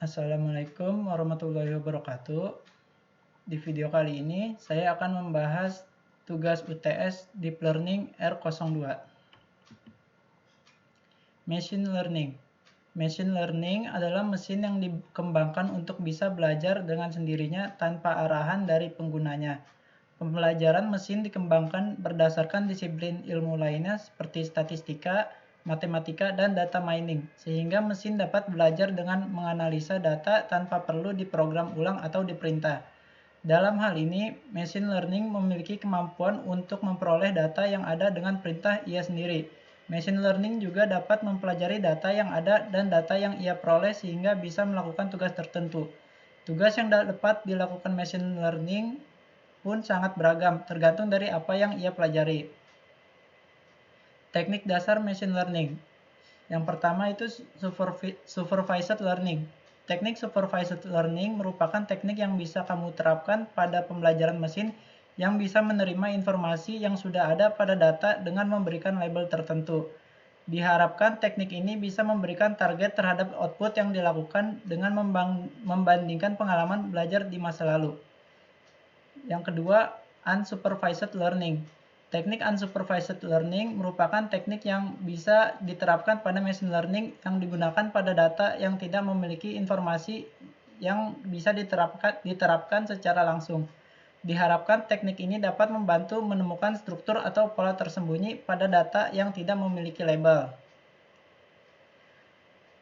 Assalamualaikum warahmatullahi wabarakatuh. Di video kali ini saya akan membahas tugas UTS Deep Learning R02. Machine Learning. Machine Learning adalah mesin yang dikembangkan untuk bisa belajar dengan sendirinya tanpa arahan dari penggunanya. Pembelajaran mesin dikembangkan berdasarkan disiplin ilmu lainnya seperti statistika, matematika, dan data mining, sehingga mesin dapat belajar dengan menganalisa data tanpa perlu diprogram ulang atau diperintah. Dalam hal ini, machine learning memiliki kemampuan untuk memperoleh data yang ada dengan perintah ia sendiri. Machine learning juga dapat mempelajari data yang ada dan data yang ia peroleh sehingga bisa melakukan tugas tertentu. Tugas yang dapat dilakukan machine learning pun sangat beragam, tergantung dari apa yang ia pelajari. Teknik dasar machine learning. Yang pertama itu supervised learning. Teknik supervised learning merupakan teknik yang bisa kamu terapkan pada pembelajaran mesin yang bisa menerima informasi yang sudah ada pada data dengan memberikan label tertentu. Diharapkan teknik ini bisa memberikan target terhadap output yang dilakukan dengan membandingkan pengalaman belajar di masa lalu. Yang kedua, unsupervised learning. Teknik unsupervised learning merupakan teknik yang bisa diterapkan pada machine learning yang digunakan pada data yang tidak memiliki informasi yang bisa diterapkan secara langsung. Diharapkan teknik ini dapat membantu menemukan struktur atau pola tersembunyi pada data yang tidak memiliki label.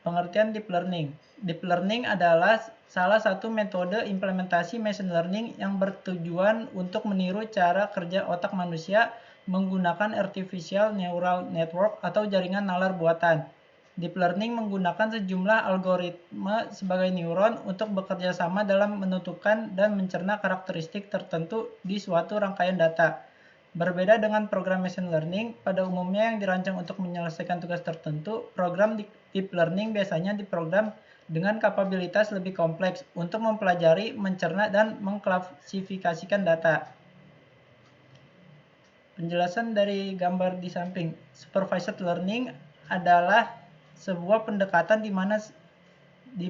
Pengertian deep learning. Deep learning adalah salah satu metode implementasi machine learning yang bertujuan untuk meniru cara kerja otak manusia menggunakan artificial neural network atau jaringan nalar buatan. Deep learning menggunakan sejumlah algoritma sebagai neuron untuk bekerja sama dalam menentukan dan mencerna karakteristik tertentu di suatu rangkaian data. Berbeda dengan program machine learning, pada umumnya yang dirancang untuk menyelesaikan tugas tertentu, program deep learning biasanya diprogram dengan kapabilitas lebih kompleks untuk mempelajari, mencerna, dan mengklasifikasikan data. Penjelasan dari gambar di samping. Supervised learning adalah sebuah pendekatan di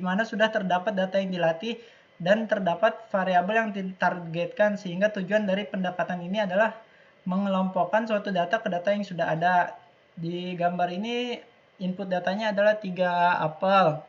mana sudah terdapat data yang dilatih dan terdapat variabel yang ditargetkan, sehingga tujuan dari pendekatan ini adalah mengelompokkan suatu data ke data yang sudah ada. Di gambar ini input datanya adalah 3 apel.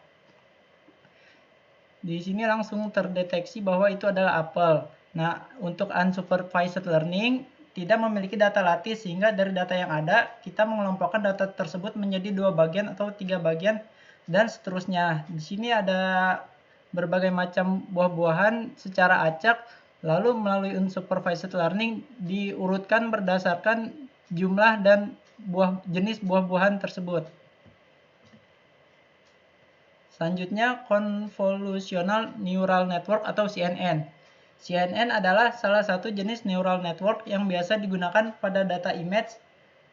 Di sini langsung terdeteksi bahwa itu adalah apel. Nah, untuk unsupervised learning tidak memiliki data latih, sehingga dari data yang ada kita mengelompokkan data tersebut menjadi 2 bagian atau 3 bagian dan seterusnya. Di sini ada berbagai macam buah-buahan secara acak, lalu melalui unsupervised learning diurutkan berdasarkan jumlah dan jenis buah-buahan tersebut. Selanjutnya, Convolutional Neural Network atau CNN. CNN adalah salah satu jenis neural network yang biasa digunakan pada data image.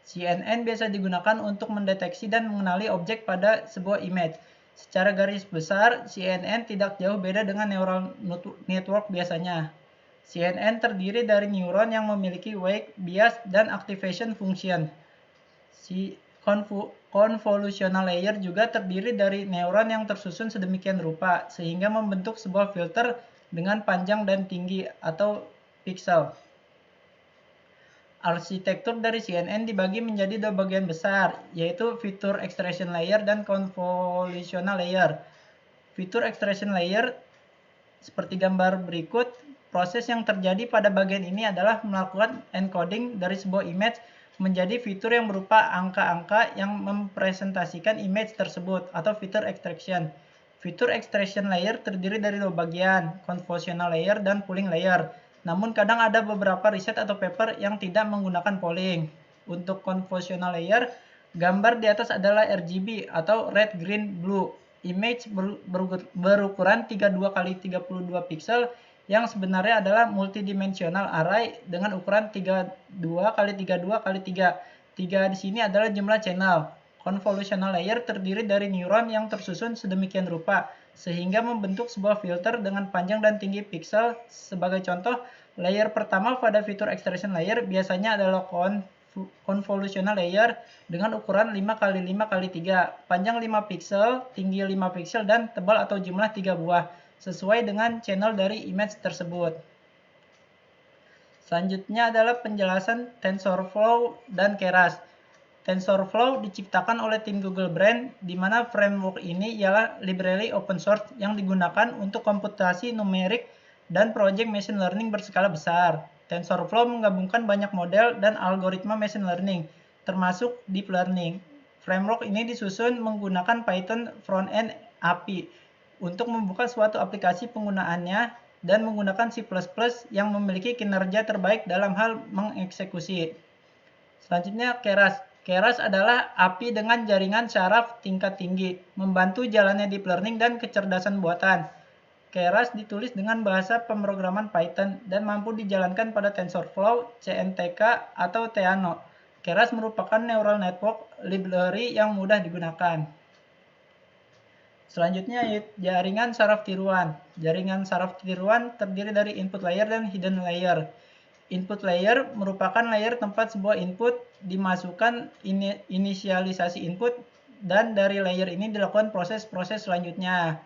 CNN biasa digunakan untuk mendeteksi dan mengenali objek pada sebuah image. Secara garis besar, CNN tidak jauh beda dengan neural network biasanya. CNN terdiri dari neuron yang memiliki wake, bias, dan activation function. Convolutional layer juga terdiri dari neuron yang tersusun sedemikian rupa sehingga membentuk sebuah filter dengan panjang dan tinggi atau pixel. Arsitektur dari CNN dibagi menjadi 2 bagian besar, yaitu feature extraction layer dan convolutional layer. Feature extraction layer seperti gambar berikut. Proses yang terjadi pada bagian ini adalah melakukan encoding dari sebuah image menjadi fitur yang berupa angka-angka yang mempresentasikan image tersebut atau feature extraction. Feature extraction layer terdiri dari 2 bagian, convolutional layer dan pooling layer. Namun kadang ada beberapa riset atau paper yang tidak menggunakan polling. Untuk convolutional layer, gambar di atas adalah RGB atau red, green, blue. Image berukuran 32 x 32 pixel yang sebenarnya adalah multidimensional array dengan ukuran 32 x 32 x 3. 3 di sini adalah jumlah channel. Convolutional layer terdiri dari neuron yang tersusun sedemikian rupa sehingga membentuk sebuah filter dengan panjang dan tinggi pixel. Sebagai contoh, layer pertama pada fitur extraction layer biasanya adalah convolutional layer dengan ukuran 5x5x3, panjang 5 pixel, tinggi 5 pixel, dan tebal atau jumlah 3 buah, sesuai dengan channel dari image tersebut. Selanjutnya adalah penjelasan TensorFlow dan Keras. TensorFlow diciptakan oleh tim Google Brain, di mana framework ini ialah library open source yang digunakan untuk komputasi numerik dan proyek machine learning berskala besar. TensorFlow menggabungkan banyak model dan algoritma machine learning, termasuk deep learning. Framework ini disusun menggunakan Python Frontend API untuk membuka suatu aplikasi penggunaannya dan menggunakan C++ yang memiliki kinerja terbaik dalam hal mengeksekusi. Selanjutnya Keras. Keras adalah API dengan jaringan syaraf tingkat tinggi, membantu jalannya deep learning dan kecerdasan buatan. Keras ditulis dengan bahasa pemrograman Python dan mampu dijalankan pada TensorFlow, CNTK, atau Theano. Keras merupakan neural network library yang mudah digunakan. Selanjutnya jaringan saraf tiruan. Jaringan saraf tiruan terdiri dari input layer dan hidden layer. Input layer merupakan layer tempat sebuah input dimasukkan inisialisasi input dan dari layer ini dilakukan proses-proses selanjutnya.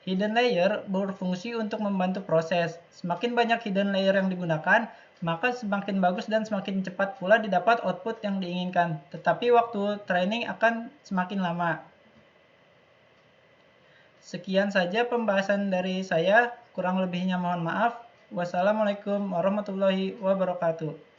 Hidden layer berfungsi untuk membantu proses. Semakin banyak hidden layer yang digunakan, maka semakin bagus dan semakin cepat pula didapat output yang diinginkan. Tetapi waktu training akan semakin lama. Sekian saja pembahasan dari saya, kurang lebihnya mohon maaf. Wassalamualaikum warahmatullahi wabarakatuh.